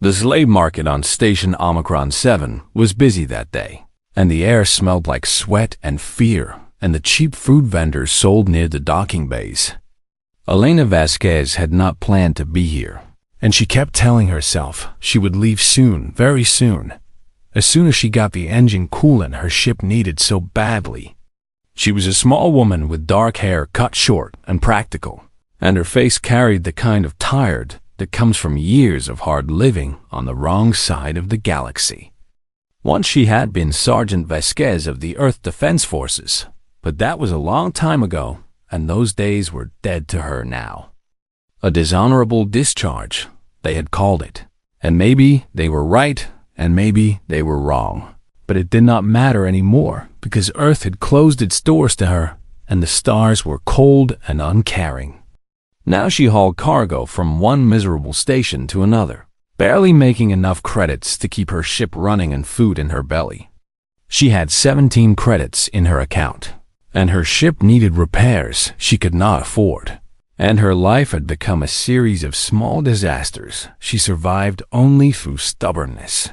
The slave market on Station Omicron 7 was busy that day, and the air smelled like sweat and fear, and the cheap fruit vendors sold near the docking bays. Elena Vasquez had not planned to be here, and she kept telling herself she would leave soon, very soon, as soon as she got the engine coolant her ship needed so badly. She was a small woman with dark hair cut short and practical, and her face carried the kind of tired that comes from years of hard living on the wrong side of the galaxy. Once she had been Sergeant Vasquez of the Earth Defense Forces, but that was a long time ago, and those days were dead to her now. A dishonorable discharge, they had called it, and maybe they were right, and maybe they were wrong. But it did not matter anymore, because Earth had closed its doors to her, and the stars were cold and uncaring. Now she hauled cargo from one miserable station to another, barely making enough credits to keep her ship running and food in her belly. She had 17 credits in her account, and her ship needed repairs she could not afford, and her life had become a series of small disasters she survived only through stubbornness.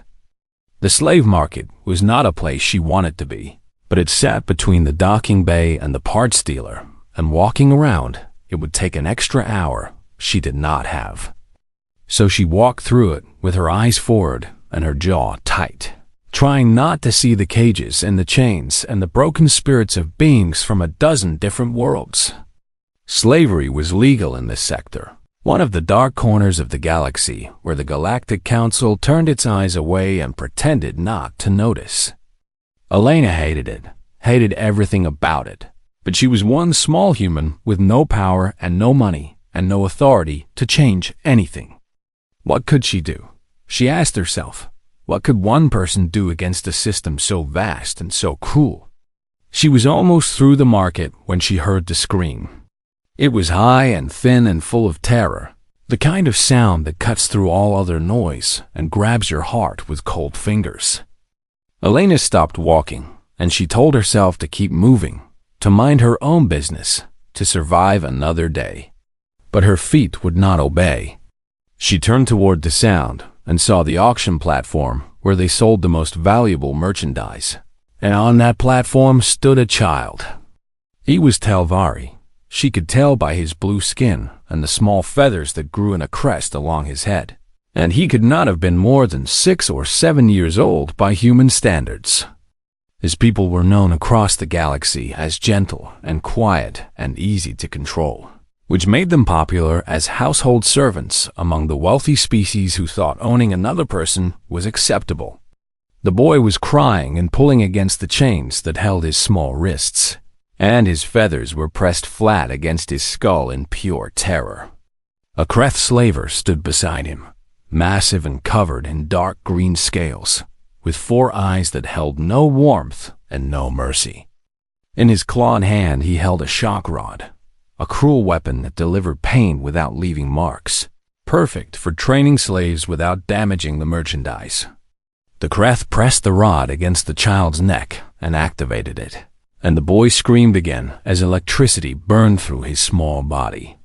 The slave market was not a place she wanted to be, but it sat between the docking bay and the parts dealer, and walking around, it would take an extra hour she did not have. So she walked through it with her eyes forward and her jaw tight, trying not to see the cages and the chains and the broken spirits of beings from a dozen different worlds. Slavery was legal in this sector, one of the dark corners of the galaxy where the Galactic Council turned its eyes away and pretended not to notice. Elena hated it, hated everything about it, but she was one small human with no power and no money and no authority to change anything. What could she do? She asked herself, what could one person do against a system so vast and so cruel? She was almost through the market when she heard the scream. It was high and thin and full of terror, the kind of sound that cuts through all other noise and grabs your heart with cold fingers. Elena stopped walking, and she told herself to keep moving, to mind her own business, to survive another day. But her feet would not obey. She turned toward the sound and saw the auction platform where they sold the most valuable merchandise. And on that platform stood a child. He was Telvari. She could tell by his blue skin and the small feathers that grew in a crest along his head. And he could not have been more than 6 or 7 years old by human standards. His people were known across the galaxy as gentle and quiet and easy to control, which made them popular as household servants among the wealthy species who thought owning another person was acceptable. The boy was crying and pulling against the chains that held his small wrists, and his feathers were pressed flat against his skull in pure terror. A Kreth slaver stood beside him, massive and covered in dark green scales, with 4 eyes that held no warmth and no mercy. In his clawed hand he held a shock rod, a cruel weapon that delivered pain without leaving marks, perfect for training slaves without damaging the merchandise. The Kreth pressed the rod against the child's neck and activated it, and the boy screamed again as electricity burned through his small body.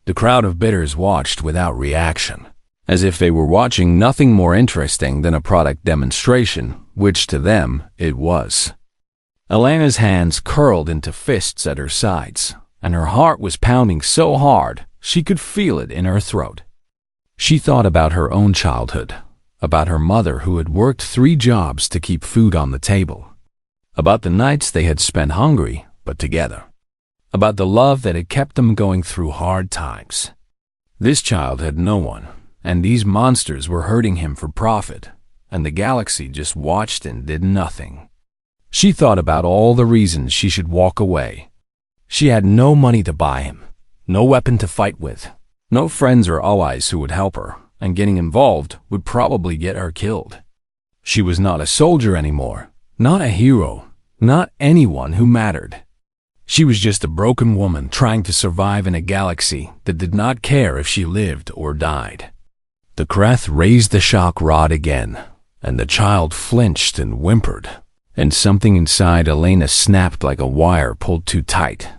The crowd of bidders watched without reaction, as if they were watching nothing more interesting than a product demonstration, which to them it was. Elena's hands curled into fists at her sides, and her heart was pounding so hard she could feel it in her throat. She thought about her own childhood, about her mother who had worked 3 jobs to keep food on the table, about the nights they had spent hungry but together, about the love that had kept them going through hard times. This child had no one, and these monsters were hurting him for profit, and the galaxy just watched and did nothing. She thought about all the reasons she should walk away. She had no money to buy him, no weapon to fight with, no friends or allies who would help her, and getting involved would probably get her killed. She was not a soldier anymore, not a hero, not anyone who mattered. She was just a broken woman trying to survive in a galaxy that did not care if she lived or died. The Kreth raised the shock rod again, and the child flinched and whimpered, and something inside Elena snapped like a wire pulled too tight.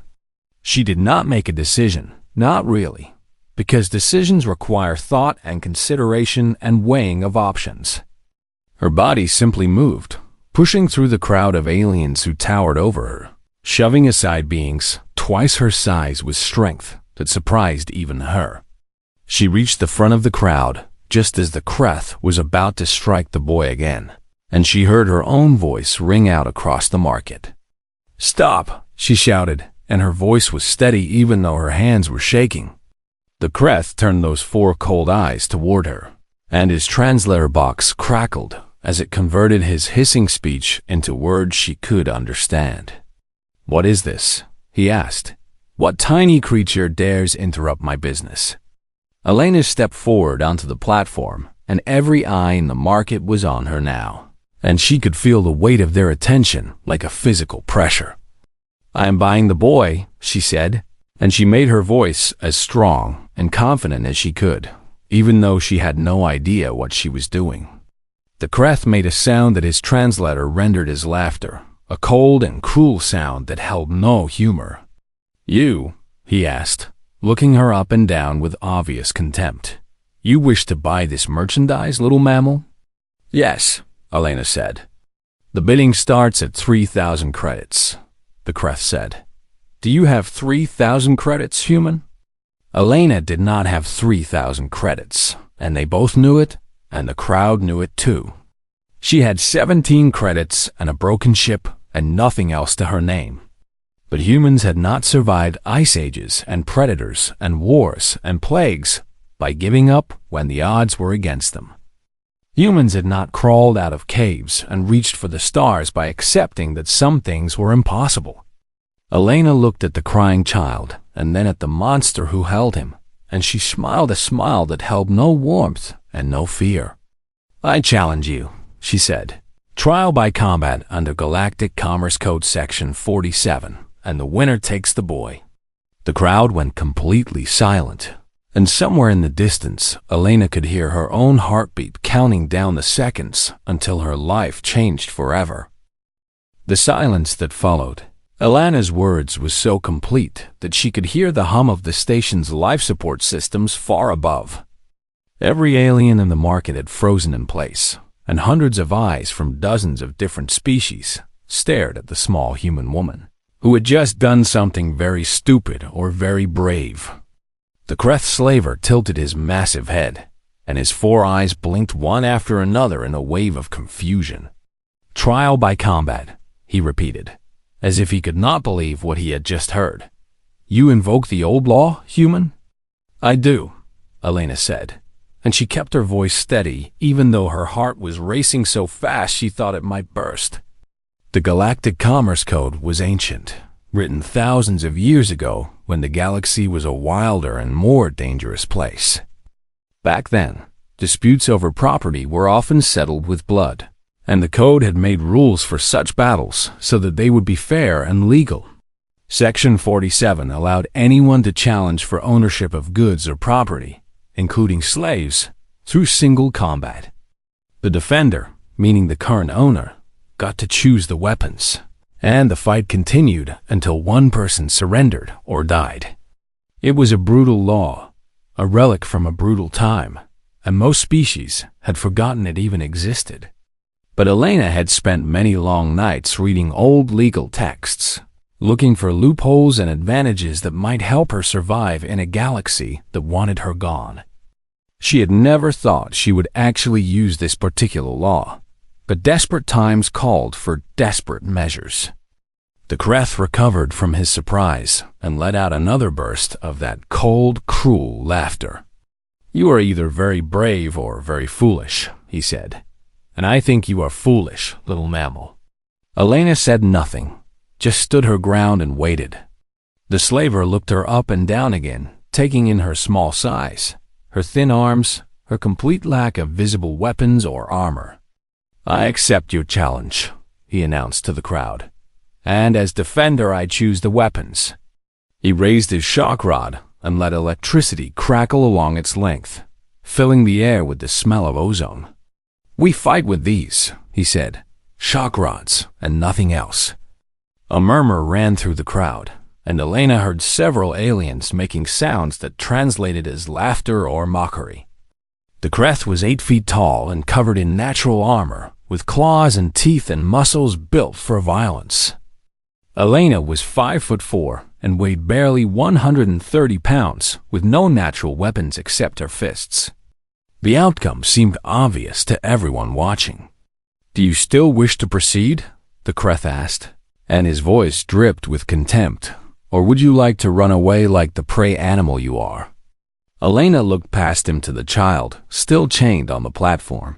She did not make a decision, not really. because decisions require thought and consideration and weighing of options. Her body simply moved, pushing through the crowd of aliens who towered over her, shoving aside beings twice her size with strength that surprised even her. She reached the front of the crowd just as the Kreth was about to strike the boy again, and she heard her own voice ring out across the market. "Stop!" she shouted, and her voice was steady even though her hands were shaking. The Kreth turned those 4 cold eyes toward her, and his translator box crackled as it converted his hissing speech into words she could understand. "What is this?" he asked. "What tiny creature dares interrupt my business?" Elena stepped forward onto the platform, and every eye in the market was on her now, and she could feel the weight of their attention like a physical pressure. "I am buying the boy," she said, and she made her voice as strong and confident as she could, even though she had no idea what she was doing. The Kreth made a sound that his translator rendered as laughter, a cold and cruel sound that held no humor. "You?" he asked, looking her up and down with obvious contempt. "You wish to buy this merchandise, little mammal?" "Yes," Elena said. "The bidding starts at 3,000 credits, the Kreth said. "Do you have 3,000 credits, human?" Elena did not have 3,000 credits, and they both knew it, and the crowd knew it too. She had 17 credits and a broken ship and nothing else to her name. But humans had not survived ice ages and predators and wars and plagues by giving up when the odds were against them. Humans had not crawled out of caves and reached for the stars by accepting that some things were impossible. Elena looked at the crying child and then at the monster who held him, and she smiled a smile that held no warmth and no fear. "I challenge you," she said. "Trial by combat under Galactic Commerce Code Section 47, and the winner takes the boy." The crowd went completely silent, and somewhere in the distance, Elena could hear her own heartbeat counting down the seconds until her life changed forever. The silence that followed, Elena's words was so complete that she could hear the hum of the station's life support systems far above. Every alien in the market had frozen in place, and hundreds of eyes from dozens of different species stared at the small human woman, who had just done something very stupid or very brave. The Kreth slaver tilted his massive head, and his 4 eyes blinked one after another in a wave of confusion. "Trial by combat," he repeated, as if he could not believe what he had just heard. "You invoke the old law, human?" "I do," Elena said, and she kept her voice steady even though her heart was racing so fast she thought it might burst. The Galactic Commerce Code was ancient, written thousands of years ago when the galaxy was a wilder and more dangerous place. Back then, disputes over property were often settled with blood, and the code had made rules for such battles so that they would be fair and legal. Section 47 allowed anyone to challenge for ownership of goods or property, including slaves, through single combat. The defender, meaning the current owner, got to choose the weapons, and the fight continued until one person surrendered or died. It was a brutal law, a relic from a brutal time, and most species had forgotten it even existed. But Elena had spent many long nights reading old legal texts, looking for loopholes and advantages that might help her survive in a galaxy that wanted her gone. She had never thought she would actually use this particular law, but desperate times called for desperate measures. The Kreth recovered from his surprise and let out another burst of that cold, cruel laughter. "You are either very brave or very foolish," he said. "And I think you are foolish, little mammal." Elena said nothing, just stood her ground and waited. The slaver looked her up and down again, taking in her small size, her thin arms, her complete lack of visible weapons or armor. "I accept your challenge," he announced to the crowd. "And as defender, I choose the weapons." He raised his shock rod and let electricity crackle along its length, filling the air with the smell of ozone. "We fight with these," he said. "Shock rods and nothing else." A murmur ran through the crowd, and Elena heard several aliens making sounds that translated as laughter or mockery. The Kreth was 8 feet tall and covered in natural armor, with claws and teeth and muscles built for violence. Elena was 5'4" and weighed barely 130 pounds, with no natural weapons except her fists. The outcome seemed obvious to everyone watching. "Do you still wish to proceed?" the Kreth asked, and his voice dripped with contempt. "Or would you like to run away like the prey animal you are?" Elena looked past him to the child, still chained on the platform.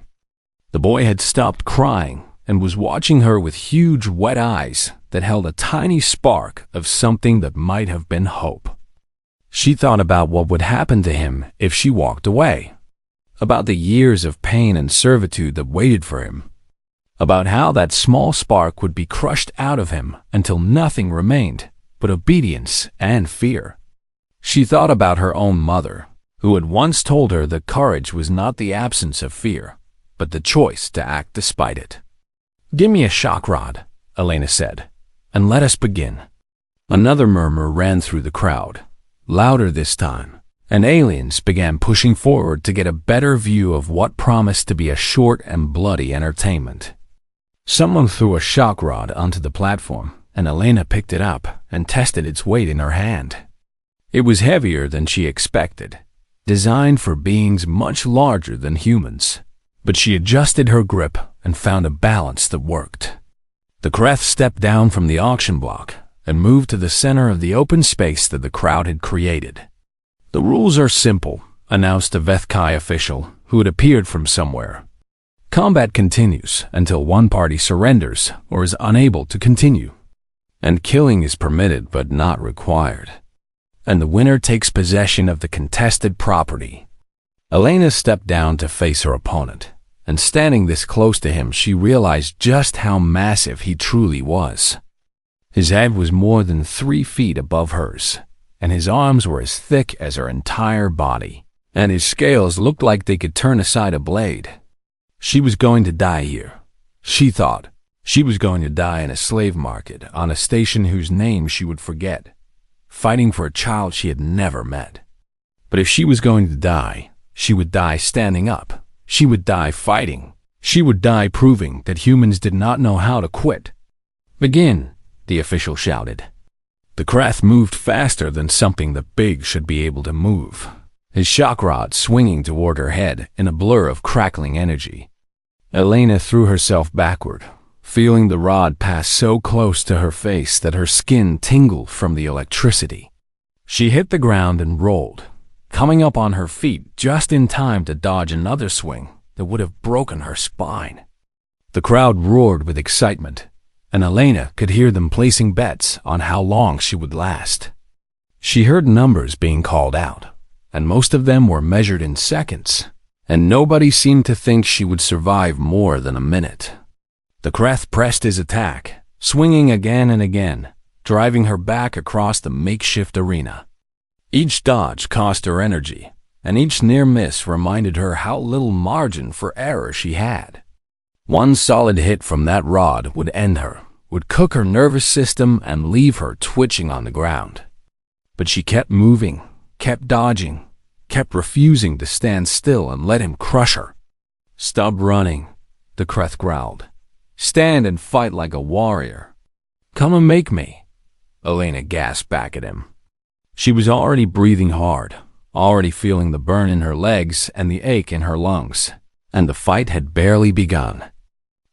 The boy had stopped crying and was watching her with huge wet eyes that held a tiny spark of something that might have been hope. She thought about what would happen to him if she walked away, about the years of pain and servitude that waited for him, about how that small spark would be crushed out of him until nothing remained but obedience and fear. She thought about her own mother, who had once told her that courage was not the absence of fear, but the choice to act despite it. "Give me a shock rod," Elena said, "and let us begin." Another murmur ran through the crowd, louder this time, and aliens began pushing forward to get a better view of what promised to be a short and bloody entertainment. Someone threw a shock rod onto the platform, and Elena picked it up and tested its weight in her hand. It was heavier than she expected, designed for beings much larger than humans, but she adjusted her grip and found a balance that worked. The Kreth stepped down from the auction block and moved to the center of the open space that the crowd had created. "The rules are simple," announced a Vethkai official who had appeared from somewhere. "Combat continues until one party surrenders or is unable to continue. And killing is permitted but not required. And the winner takes possession of the contested property." Elena stepped down to face her opponent, and standing this close to him, she realized just how massive he truly was. His head was more than 3 feet above hers, and his arms were as thick as her entire body, and his scales looked like they could turn aside a blade. She was going to die here, she thought. She was going to die in a slave market on a station whose name she would forget, fighting for a child she had never met. But if she was going to die, she would die standing up. She would die fighting. She would die proving that humans did not know how to quit. "Begin," the official shouted. The Kreth moved faster than something that big should be able to move, his shock rod swinging toward her head in a blur of crackling energy. Elena threw herself backward, feeling the rod pass so close to her face that her skin tingled from the electricity. She hit the ground and rolled, coming up on her feet just in time to dodge another swing that would have broken her spine. The crowd roared with excitement, and Elena could hear them placing bets on how long she would last. She heard numbers being called out, and most of them were measured in seconds, and nobody seemed to think she would survive more than a minute. The Kreth pressed his attack, swinging again and again, driving her back across the makeshift arena. Each dodge cost her energy, and each near miss reminded her how little margin for error she had. One solid hit from that rod would end her, would cook her nervous system and leave her twitching on the ground. But she kept moving, kept dodging, kept refusing to stand still and let him crush her. "Stop running," the Kreth growled. "Stand and fight like a warrior." "Come and make me," Elena gasped back at him. She was already breathing hard, already feeling the burn in her legs and the ache in her lungs, and the fight had barely begun.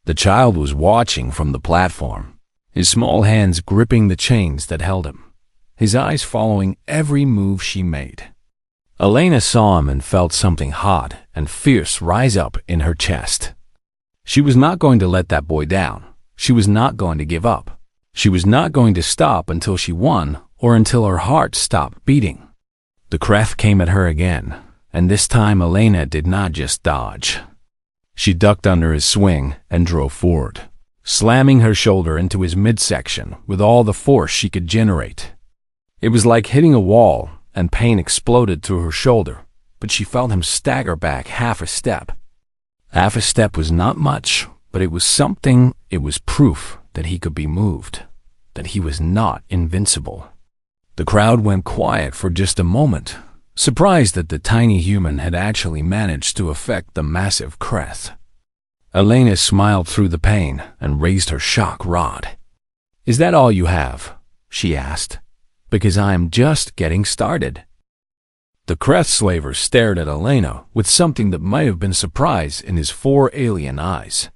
The child was watching from the platform, his small hands gripping the chains that held him, his eyes following every move she made. Elena saw him and felt something hot and fierce rise up in her chest. She was not going to let that boy down. She was not going to give up. She was not going to stop until she won or until her heart stopped beating. The Kreth came at her again, and this time Elena did not just dodge. She ducked under his swing and drove forward, slamming her shoulder into his midsection with all the force she could generate. It was like hitting a wall, and pain exploded through her shoulder, but she felt him stagger back half a step. Half a step was not much, but it was something. It was proof that he could be moved, that he was not invincible. The crowd went quiet for just a moment, surprised that the tiny human had actually managed to affect the massive Kreth. Elena smiled through the pain and raised her shock rod. "Is that all you have?" she asked. "Because I am just getting started." The Kreth slaver stared at Elena with something that might have been surprise in his 4 alien eyes.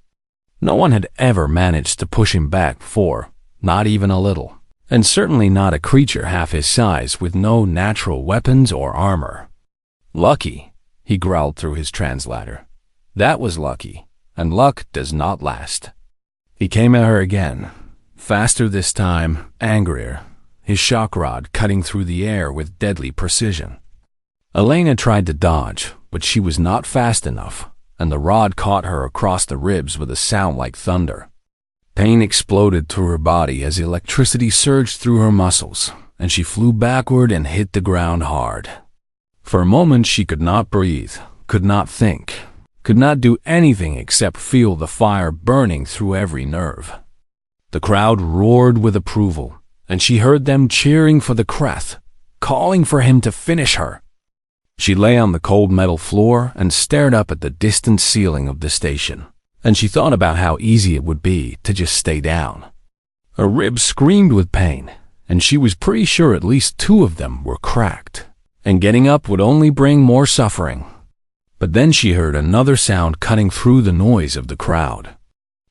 No one had ever managed to push him back before, not even a little, and certainly not a creature half his size with no natural weapons or armor. "Lucky," he growled through his translator. "That was lucky, and luck does not last." He came at her again, faster this time, angrier, his shock rod cutting through the air with deadly precision. Elena tried to dodge, but she was not fast enough, and the rod caught her across the ribs with a sound like thunder. Pain exploded through her body as electricity surged through her muscles, and she flew backward and hit the ground hard. For a moment she could not breathe, could not think, could not do anything except feel the fire burning through every nerve. The crowd roared with approval, and she heard them cheering for the Kreth, calling for him to finish her. She lay on the cold metal floor and stared up at the distant ceiling of the station, and she thought about how easy it would be to just stay down. Her ribs screamed with pain, and she was pretty sure at least 2 of them were cracked, and getting up would only bring more suffering. But then she heard another sound cutting through the noise of the crowd.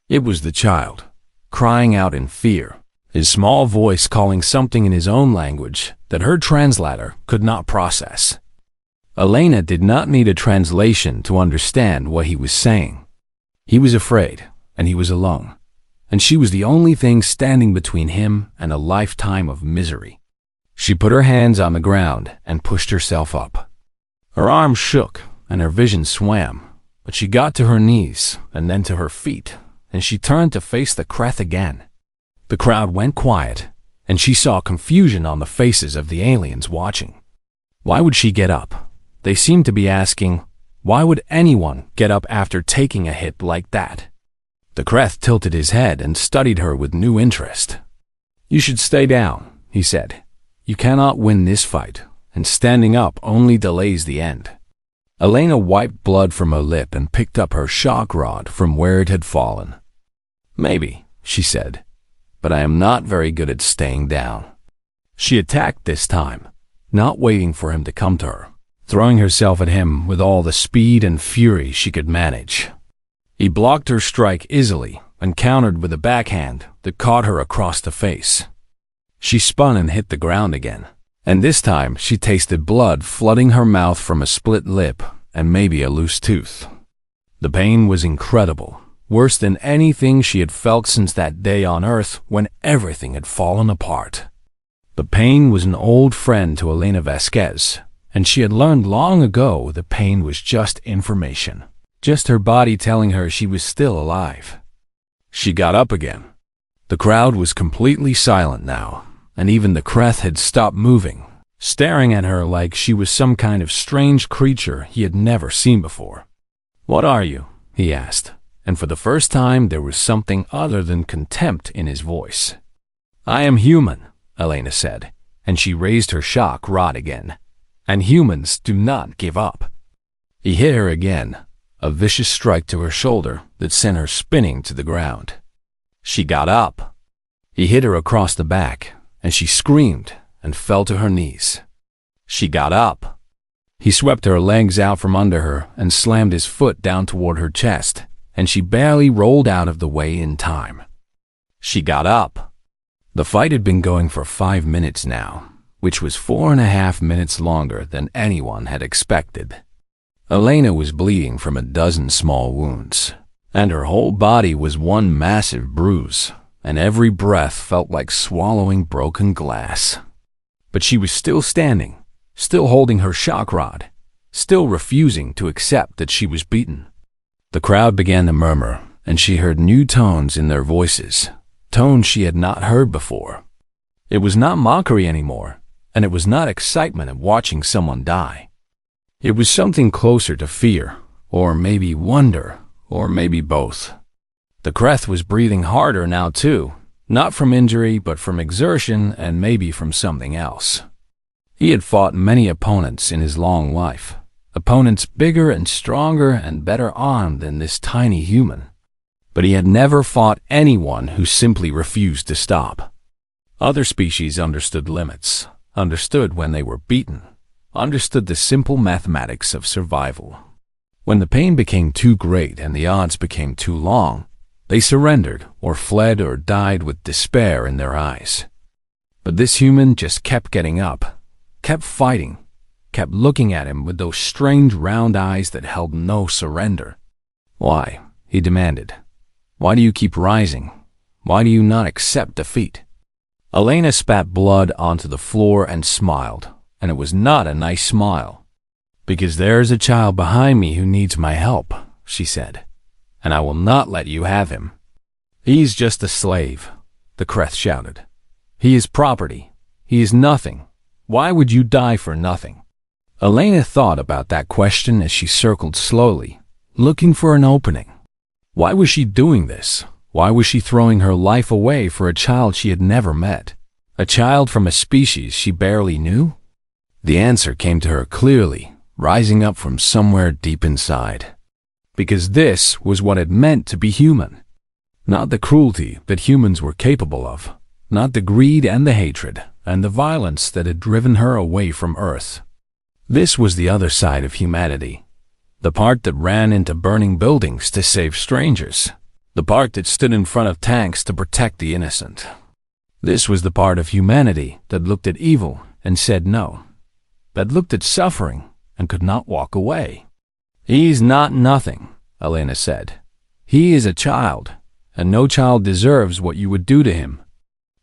It was the child, crying out in fear, his small voice calling something in his own language that her translator could not process. Elena did not need a translation to understand what he was saying. He was afraid, and he was alone, and she was the only thing standing between him and a lifetime of misery. She put her hands on the ground and pushed herself up. Her arms shook, and her vision swam, but she got to her knees and then to her feet, and she turned to face the Kreth again. The crowd went quiet, and she saw confusion on the faces of the aliens watching. Why would she get up? They seemed to be asking, why would anyone get up after taking a hit like that? The Kreth tilted his head and studied her with new interest. "You should stay down," he said. "You cannot win this fight, and standing up only delays the end." Elena wiped blood from her lip and picked up her shock rod from where it had fallen. "Maybe," she said, "but I am not very good at staying down." She attacked this time, not waiting for him to come to her, throwing herself at him with all the speed and fury she could manage. He blocked her strike easily and countered with a backhand that caught her across the face. She spun and hit the ground again, and this time she tasted blood flooding her mouth from a split lip and maybe a loose tooth. The pain was incredible, worse than anything she had felt since that day on Earth when everything had fallen apart. The pain was an old friend to Elena Vasquez, and she had learned long ago the pain was just information, just her body telling her she was still alive. She got up again. The crowd was completely silent now, and even the Kreth had stopped moving, staring at her like she was some kind of strange creature he had never seen before. "What are you?" he asked, and for the first time there was something other than contempt in his voice. "I am human," Elena said, and she raised her shock rod again. "And humans do not give up." He hit her again, a vicious strike to her shoulder that sent her spinning to the ground. She got up. He hit her across the back, and she screamed and fell to her knees. She got up. He swept her legs out from under her and slammed his foot down toward her chest, and she barely rolled out of the way in time. She got up. The fight had been going for 5 minutes now, which was 4.5 minutes longer than anyone had expected. Elena was bleeding from a dozen small wounds, and her whole body was one massive bruise, and every breath felt like swallowing broken glass. But she was still standing, still holding her shock rod, still refusing to accept that she was beaten. The crowd began to murmur, and she heard new tones in their voices, tones she had not heard before. It was not mockery anymore, and it was not excitement at watching someone die. It was something closer to fear, or maybe wonder, or maybe both. The Kreth was breathing harder now too, Not from injury, but from exertion and maybe from something else. He had fought many opponents in his long life, opponents bigger and stronger and better armed than this tiny human. But he had never fought anyone who simply refused to stop. Other species understood limits, understood when they were beaten, understood the simple mathematics of survival. When the pain became too great and the odds became too long, they surrendered or fled or died with despair in their eyes. But this human just kept getting up, kept fighting, kept looking at him with those strange round eyes that held no surrender. "Why?" he demanded. "Why do you keep rising? Why do you not accept defeat?" Elena spat blood onto the floor and smiled, and it was not a nice smile. "Because there is a child behind me who needs my help," she said, "and I will not let you have him." "He's just a slave," the Kreth shouted. "He is property. He is nothing. Why would you die for nothing?" Elena thought about that question as she circled slowly, looking for an opening. Why was she doing this? Why was she throwing her life away for a child she had never met? A child from a species she barely knew? The answer came to her clearly, rising up from somewhere deep inside. Because this was what it meant to be human. Not the cruelty that humans were capable of, not the greed and the hatred and the violence that had driven her away from Earth. This was the other side of humanity. The part that ran into burning buildings to save strangers. The part that stood in front of tanks to protect the innocent. This was the part of humanity that looked at evil and said no. That looked at suffering and could not walk away. "He's not nothing," Elena said. "He is a child, and no child deserves what you would do to him."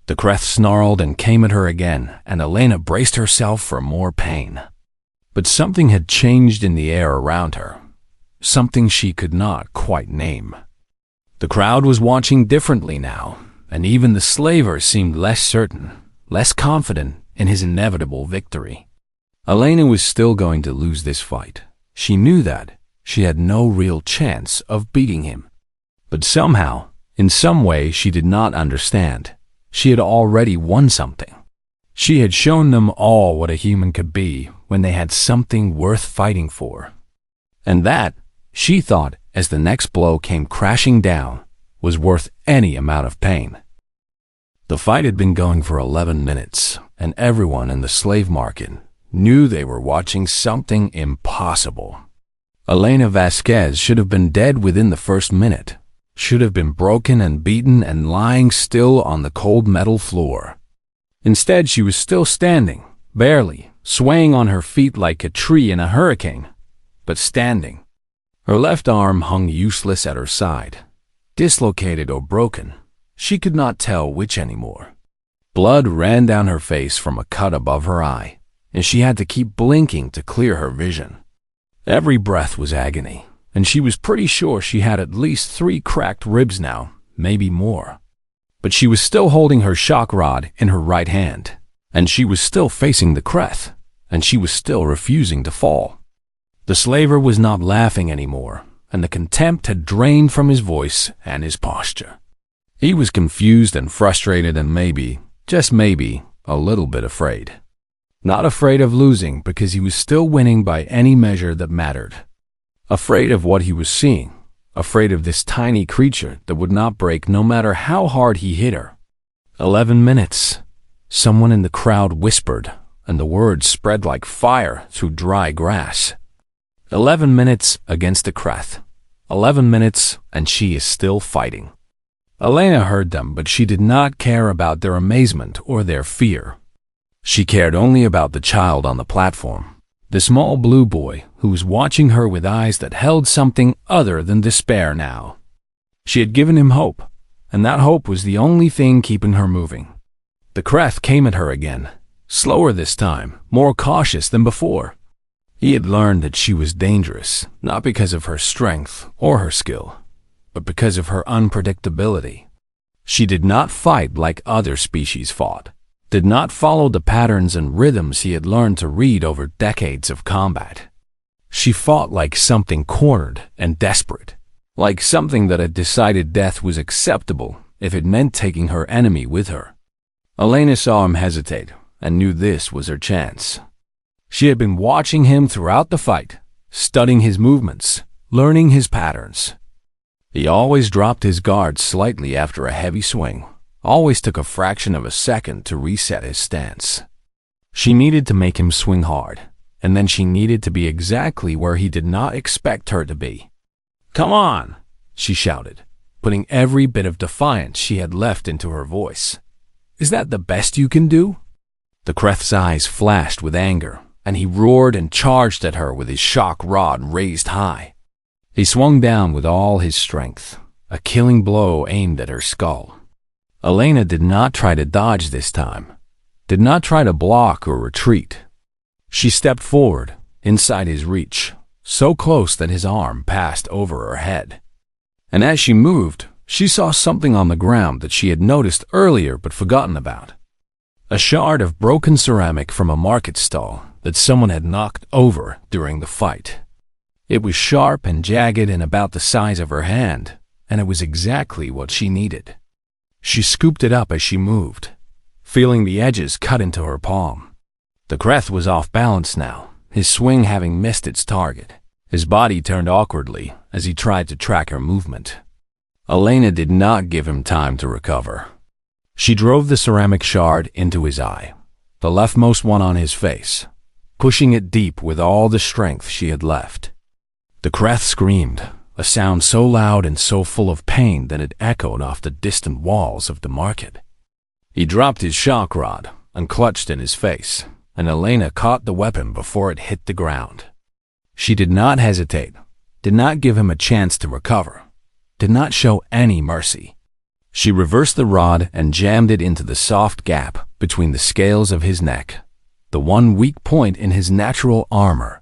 The Kreth snarled and came at her again, and Elena braced herself for more pain. But something had changed in the air around her, something she could not quite name. The crowd was watching differently now, and even the slaver seemed less certain, less confident in his inevitable victory. Elena was still going to lose this fight. She knew that. She had no real chance of beating him. But somehow, in some way she did not understand, she had already won something. She had shown them all what a human could be when they had something worth fighting for. And that, she thought as the next blow came crashing down, was worth any amount of pain. The fight had been going for 11 minutes, and everyone in the slave market knew they were watching something impossible. Elena Vasquez should have been dead within the first minute, should have been broken and beaten and lying still on the cold metal floor. Instead, she was still standing, barely, swaying on her feet like a tree in a hurricane, but standing. Her left arm hung useless at her side, dislocated or broken. She could not tell which anymore. Blood ran down her face from a cut above her eye, and she had to keep blinking to clear her vision. Every breath was agony, and she was pretty sure she had at least 3 cracked ribs now, maybe more. But she was still holding her shock rod in her right hand, and she was still facing the Kreth, and she was still refusing to fall. The slaver was not laughing anymore, and the contempt had drained from his voice and his posture. He was confused and frustrated and maybe, just maybe, a little bit afraid. Not afraid of losing because he was still winning by any measure that mattered. Afraid of what he was seeing, afraid of this tiny creature that would not break no matter how hard he hit her. 11 minutes, someone in the crowd whispered, and the words spread like fire through dry grass. 11 minutes against the Kreth. 11 minutes, and she is still fighting. Elena heard them, but she did not care about their amazement or their fear. She cared only about the child on the platform, the small blue boy who was watching her with eyes that held something other than despair now. She had given him hope, and that hope was the only thing keeping her moving. The Kreth came at her again, slower this time, more cautious than before. He had learned that she was dangerous, not because of her strength or her skill, but because of her unpredictability. She did not fight like other species fought, did not follow the patterns and rhythms he had learned to read over decades of combat. She fought like something cornered and desperate, like something that had decided death was acceptable if it meant taking her enemy with her. Elena saw him hesitate and knew this was her chance. She had been watching him throughout the fight, studying his movements, learning his patterns. He always dropped his guard slightly after a heavy swing, always took a fraction of a second to reset his stance. She needed to make him swing hard, and then she needed to be exactly where he did not expect her to be. "Come on," she shouted, putting every bit of defiance she had left into her voice. "Is that the best you can do?" The Kreth's eyes flashed with anger, and he roared and charged at her with his shock rod raised high. He swung down with all his strength, a killing blow aimed at her skull. Elena did not try to dodge this time, did not try to block or retreat. She stepped forward, inside his reach, so close that his arm passed over her head. And as she moved, she saw something on the ground that she had noticed earlier but forgotten about. A shard of broken ceramic from a market stall that someone had knocked over during the fight. It was sharp and jagged and about the size of her hand, and it was exactly what she needed. She scooped it up as she moved, feeling the edges cut into her palm. The Kreth was off balance now, his swing having missed its target. His body turned awkwardly as he tried to track her movement. Elena did not give him time to recover. She drove the ceramic shard into his eye, the leftmost one on his face, pushing it deep with all the strength she had left. The Kreth screamed, a sound so loud and so full of pain that it echoed off the distant walls of the market. He dropped his shock rod and clutched in his face, and Elena caught the weapon before it hit the ground. She did not hesitate, did not give him a chance to recover, did not show any mercy. She reversed the rod and jammed it into the soft gap between the scales of his neck, the one weak point in his natural armor.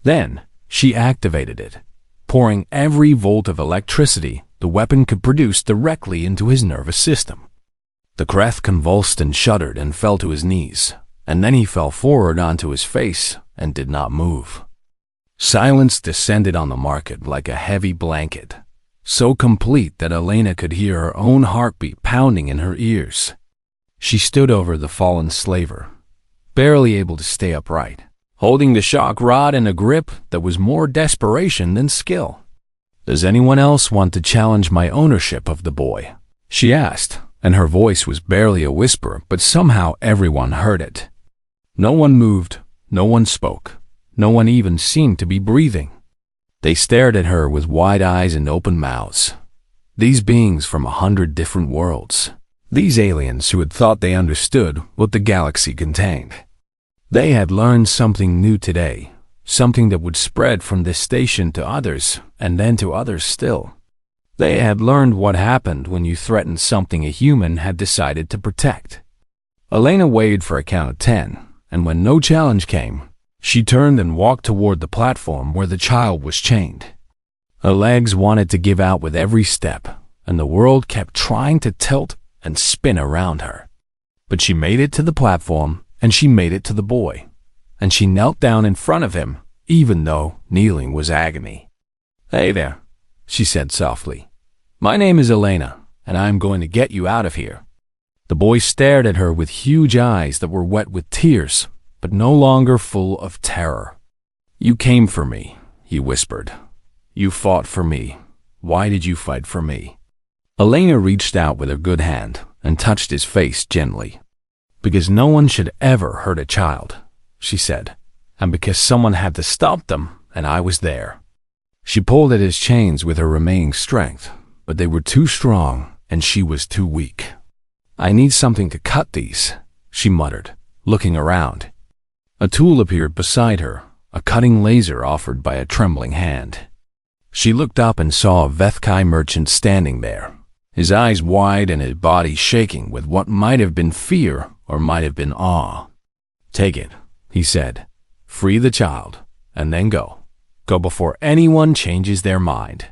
Then she activated it, pouring every volt of electricity the weapon could produce directly into his nervous system. The Kreth convulsed and shuddered and fell to his knees, and then he fell forward onto his face and did not move. Silence descended on the market like a heavy blanket, so complete that Elena could hear her own heartbeat pounding in her ears. She stood over the fallen slaver, barely able to stay upright, holding the shock rod in a grip that was more desperation than skill. "Does anyone else want to challenge my ownership of the boy?" she asked, and her voice was barely a whisper, but somehow everyone heard it. No one moved, no one spoke, no one even seemed to be breathing. They stared at her with wide eyes and open mouths. These beings from 100 different worlds. These aliens who had thought they understood what the galaxy contained. They had learned something new today, something that would spread from this station to others, and then to others still. They had learned what happened when you threatened something a human had decided to protect. Elena waited for a count of 10, and when no challenge came, she turned and walked toward the platform where the child was chained. Her legs wanted to give out with every step, and the world kept trying to tilt and spin around her. But she made it to the platform, and she made it to the boy, and she knelt down in front of him, even though kneeling was agony. "Hey there," she said softly. "My name is Elena, and I am going to get you out of here." The boy stared at her with huge eyes that were wet with tears, but no longer full of terror. "You came for me," he whispered. "You fought for me. Why did you fight for me?" Elena reached out with her good hand and touched his face gently. "Because no one should ever hurt a child," she said, "and because someone had to stop them, and I was there." She pulled at his chains with her remaining strength, but they were too strong and she was too weak. "I need something to cut these," she muttered, looking around. A tool appeared beside her, a cutting laser offered by a trembling hand. She looked up and saw a Vethkai merchant standing there, his eyes wide and his body shaking with what might have been fear or might have been awe. "Take it," he said. "Free the child, and then go. Go before anyone changes their mind."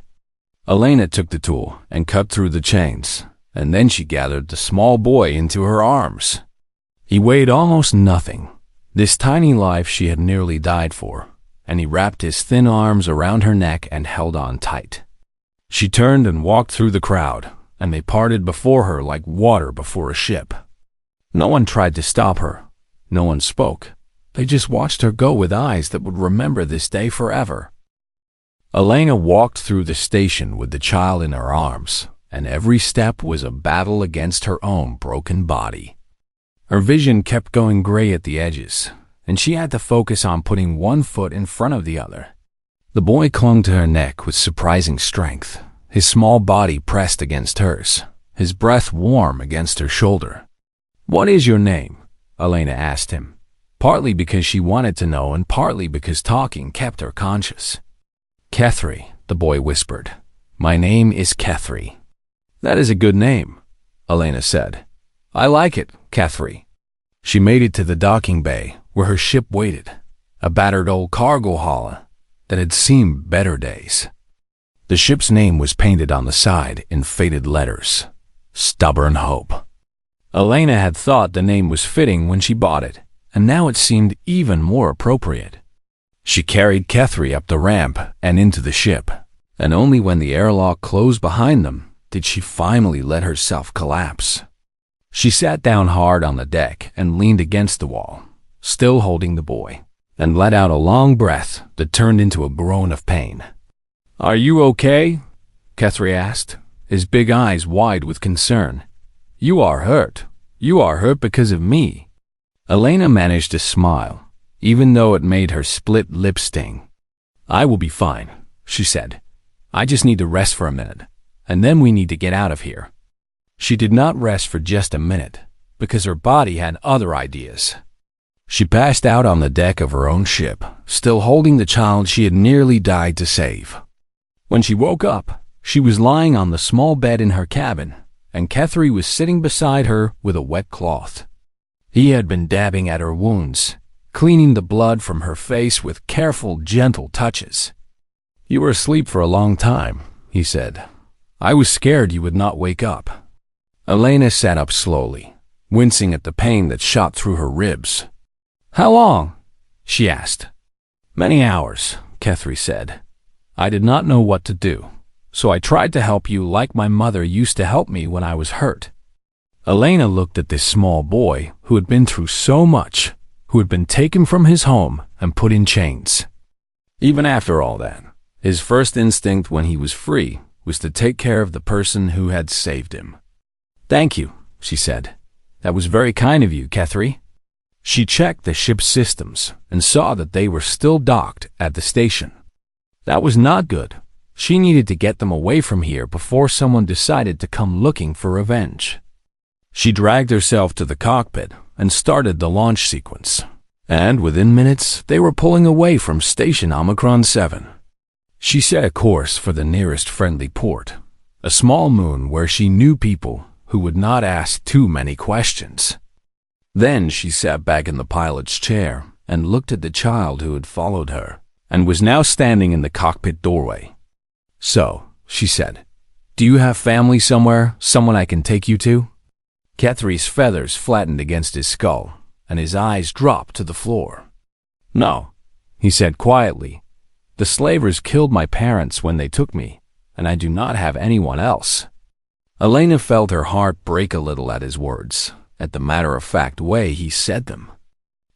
Elena took the tool and cut through the chains, and then she gathered the small boy into her arms. He weighed almost nothing, this tiny life she had nearly died for, and he wrapped his thin arms around her neck and held on tight. She turned and walked through the crowd, and they parted before her like water before a ship. No one tried to stop her. No one spoke. They just watched her go with eyes that would remember this day forever. Elena walked through the station with the child in her arms, and every step was a battle against her own broken body. Her vision kept going gray at the edges, and she had to focus on putting one foot in front of the other. The boy clung to her neck with surprising strength, his small body pressed against hers, his breath warm against her shoulder. "What is your name?" Elena asked him, partly because she wanted to know and partly because talking kept her conscious. "Kethri," the boy whispered. "My name is Kethri." "That is a good name," Elena said. "I like it, Kethri." She made it to the docking bay where her ship waited, a battered old cargo hauler that had seen better days. The ship's name was painted on the side in faded letters, Stubborn Hope. Elena had thought the name was fitting when she bought it, and now it seemed even more appropriate. She carried Kethri up the ramp and into the ship, and only when the airlock closed behind them did she finally let herself collapse. She sat down hard on the deck and leaned against the wall, still holding the boy, and let out a long breath that turned into a groan of pain. "Are you okay?" Kethri asked, his big eyes wide with concern. "You are hurt. You are hurt because of me." Elena managed to smile, even though it made her split lip sting. "I will be fine," she said. "I just need to rest for a minute, and then we need to get out of here." She did not rest for just a minute, because her body had other ideas. She passed out on the deck of her own ship, still holding the child she had nearly died to save. When she woke up, she was lying on the small bed in her cabin, and Kethri was sitting beside her with a wet cloth. He had been dabbing at her wounds, cleaning the blood from her face with careful, gentle touches. "You were asleep for a long time," he said. "I was scared you would not wake up." Elena sat up slowly, wincing at the pain that shot through her ribs. "How long?" she asked. "Many hours," Kethri said. "I did not know what to do, so I tried to help you like my mother used to help me when I was hurt." Elena looked at this small boy who had been through so much, who had been taken from his home and put in chains. Even after all that, his first instinct when he was free was to take care of the person who had saved him. "Thank you," she said. "That was very kind of you, Kethri." She checked the ship's systems and saw that they were still docked at the station. That was not good. She needed to get them away from here before someone decided to come looking for revenge. She dragged herself to the cockpit and started the launch sequence. And within minutes, they were pulling away from Station Omicron 7. She set a course for the nearest friendly port, a small moon where she knew people who would not ask too many questions. Then she sat back in the pilot's chair and looked at the child who had followed her and was now standing in the cockpit doorway. "So," she said, "do you have family somewhere, someone I can take you to?" Kethri's feathers flattened against his skull, and his eyes dropped to the floor. "No," he said quietly. "The slavers killed my parents when they took me, and I do not have anyone else." Elena felt her heart break a little at his words, at the matter-of-fact way he said them.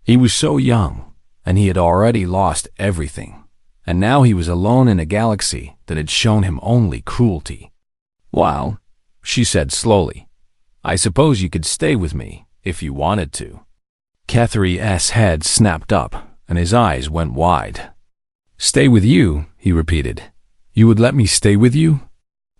He was so young, and he had already lost everything, and now he was alone in a galaxy that had shown him only cruelty. "Well," she said slowly, "I suppose you could stay with me, if you wanted to." Kethri's head snapped up, and his eyes went wide. "Stay with you," he repeated. "You would let me stay with you?"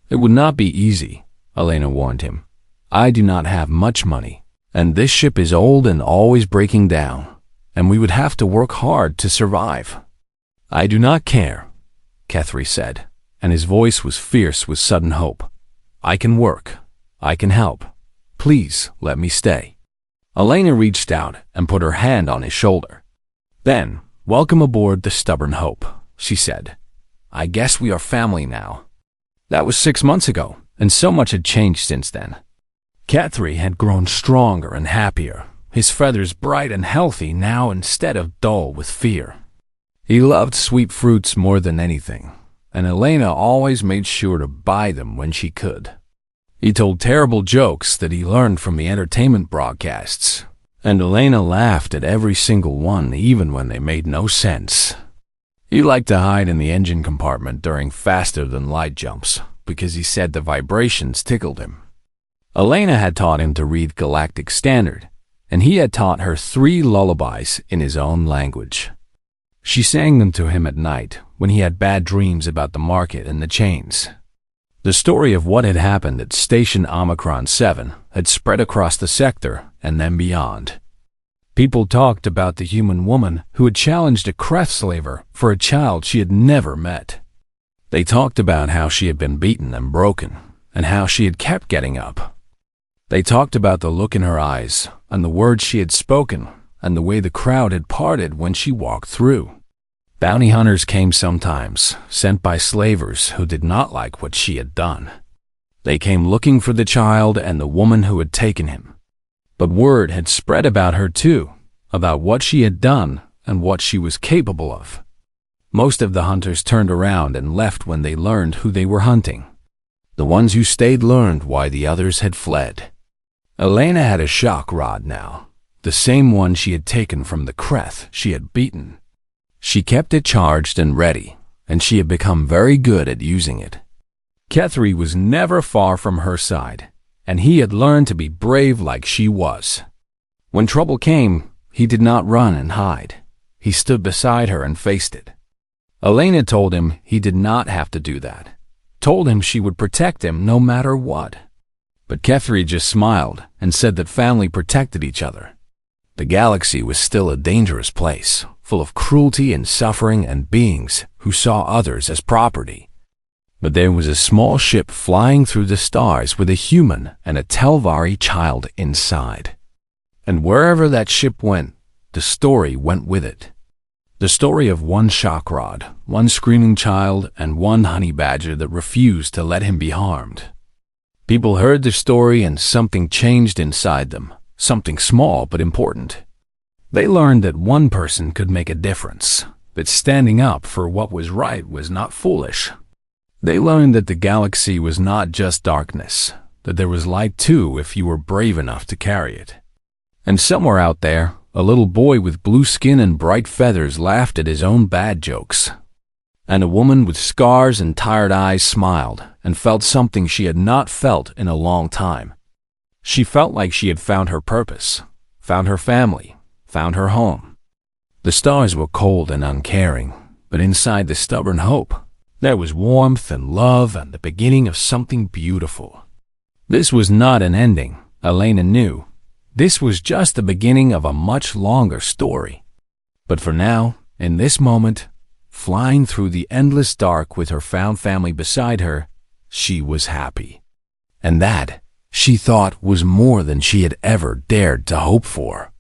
"It would not be easy," Elena warned him. "I do not have much money, and this ship is old and always breaking down, and we would have to work hard to survive." "I do not care," Kethri said, and his voice was fierce with sudden hope. "I can work. I can help. Please let me stay." Elena reached out and put her hand on his shoulder. "Then, welcome aboard the Stubborn Hope," she said. "I guess we are family now." That was 6 months ago, and so much had changed since then. Kethri had grown stronger and happier, his feathers bright and healthy now instead of dull with fear. He loved sweet fruits more than anything, and Elena always made sure to buy them when she could. He told terrible jokes that he learned from the entertainment broadcasts, and Elena laughed at every single one even when they made no sense. He liked to hide in the engine compartment during faster-than-light jumps because he said the vibrations tickled him. Elena had taught him to read Galactic Standard, and he had taught her 3 lullabies in his own language. She sang them to him at night when he had bad dreams about the market and the chains. The story of what had happened at Station Omicron 7 had spread across the sector and then beyond. People talked about the human woman who had challenged a craft slaver for a child she had never met. They talked about how she had been beaten and broken, and how she had kept getting up. They talked about the look in her eyes, and the words she had spoken, and the way the crowd had parted when she walked through. Bounty hunters came sometimes, sent by slavers who did not like what she had done. They came looking for the child and the woman who had taken him. But word had spread about her too, about what she had done and what she was capable of. Most of the hunters turned around and left when they learned who they were hunting. The ones who stayed learned why the others had fled. Elena had a shock rod now, the same one she had taken from the Kreth she had beaten. She kept it charged and ready, and she had become very good at using it. Kethri was never far from her side, and he had learned to be brave like she was. When trouble came, he did not run and hide. He stood beside her and faced it. Elena told him he did not have to do that, told him she would protect him no matter what. But Kethri just smiled and said that family protected each other. The galaxy was still a dangerous place, full of cruelty and suffering and beings who saw others as property. But there was a small ship flying through the stars with a human and a Telvari child inside. And wherever that ship went, the story went with it. The story of one shock rod, one screaming child, and one honey badger that refused to let him be harmed. People heard the story and something changed inside them, something small but important. They learned that one person could make a difference, that standing up for what was right was not foolish. They learned that the galaxy was not just darkness, that there was light too if you were brave enough to carry it. And somewhere out there, a little boy with blue skin and bright feathers laughed at his own bad jokes. And a woman with scars and tired eyes smiled and felt something she had not felt in a long time. She felt like she had found her purpose, found her family, found her home. The stars were cold and uncaring, but inside the stubborn hope, there was warmth and love and the beginning of something beautiful. This was not an ending, Elena knew. This was just the beginning of a much longer story. But for now, in this moment, flying through the endless dark with her found family beside her, she was happy. And that, she thought, was more than she had ever dared to hope for.